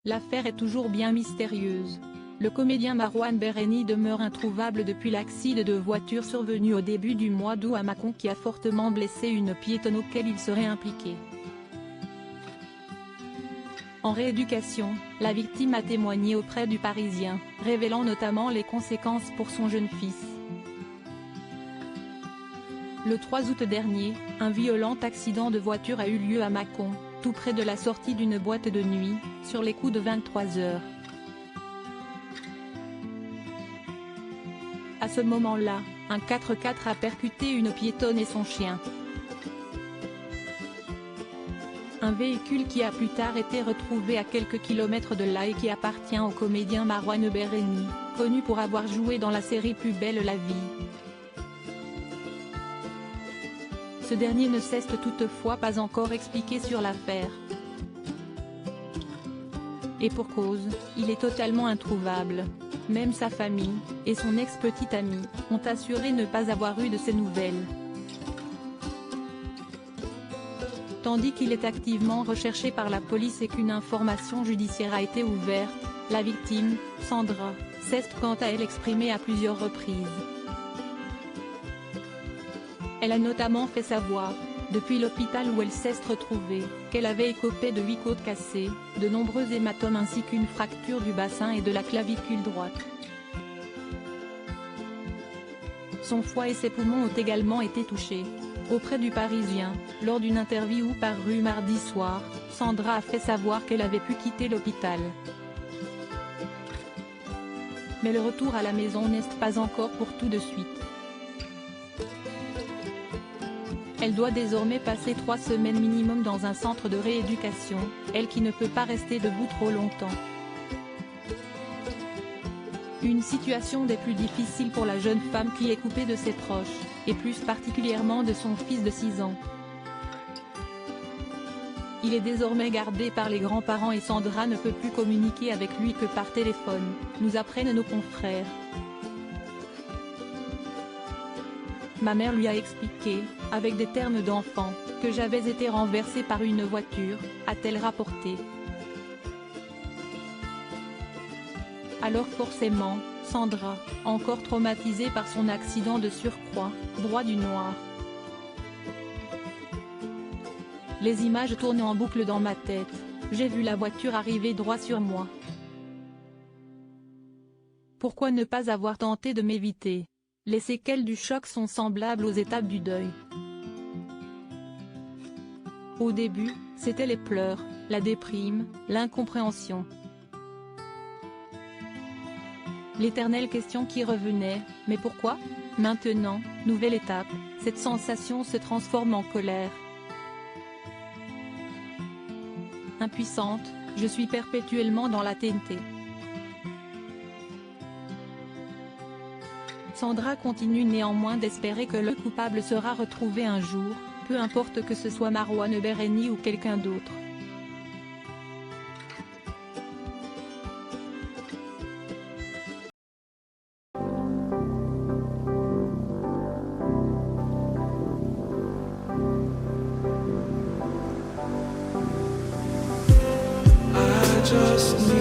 L'affaire est toujours bien mystérieuse. Le comédien Marouane Berreni demeure introuvable depuis l'accident de voiture survenu au début du mois d'août à Mâcon qui a fortement blessé une piétonne auquel il serait impliqué. En rééducation, la victime a témoigné auprès du Parisien, révélant notamment les conséquences pour son jeune fils. Le 3 août dernier, un violent accident de voiture a eu lieu à Mâcon, tout près de la sortie d'une boîte de nuit, sur les coups de 23 heures. À ce moment-là, un 4x4 a percuté une piétonne et son chien. Un véhicule qui a plus tard été retrouvé à quelques kilomètres de là et qui appartient au comédien Marouane Berreni, connu pour avoir joué dans la série Plus belle la vie. Ce dernier ne s'est toutefois pas encore expliqué sur l'affaire. Et pour cause, il est totalement introuvable. Même sa famille, et son ex-petite amie, ont assuré ne pas avoir eu de ses nouvelles. Tandis qu'il est activement recherché par la police et qu'une information judiciaire a été ouverte, la victime, Sandra, s'est quant à elle exprimée à plusieurs reprises. Elle a notamment fait savoir, depuis l'hôpital où elle s'est retrouvée, qu'elle avait écopé de 8 côtes cassées, de nombreux hématomes ainsi qu'une fracture du bassin et de la clavicule droite. Son foie et ses poumons ont également été touchés. Auprès du Parisien, lors d'une interview parue mardi soir, Sandra a fait savoir qu'elle avait pu quitter l'hôpital. Mais le retour à la maison n'est pas encore pour tout de suite. Elle doit désormais passer 3 semaines minimum dans un centre de rééducation, elle qui ne peut pas rester debout trop longtemps. Une situation des plus difficiles pour la jeune femme qui est coupée de ses proches, et plus particulièrement de son fils de 6 ans. Il est désormais gardé par les grands-parents et Sandra ne peut plus communiquer avec lui que par téléphone, nous apprennent nos confrères. Ma mère lui a expliqué, avec des termes d'enfant, que j'avais été renversée par une voiture, a-t-elle rapporté. Alors forcément, Sandra, encore traumatisée par son accident de surcroît, broie du noir. Les images tournent en boucle dans ma tête, j'ai vu la voiture arriver droit sur moi. Pourquoi ne pas avoir tenté de m'éviter? Les séquelles du choc sont semblables aux étapes du deuil. Au début, c'était les pleurs, la déprime, l'incompréhension. L'éternelle question qui revenait, mais pourquoi? Maintenant, nouvelle étape, cette sensation se transforme en colère. Impuissante, je suis perpétuellement dans la TNT. Sandra continue néanmoins d'espérer que le coupable sera retrouvé un jour, peu importe que ce soit Marouane Berreni ou quelqu'un d'autre. Just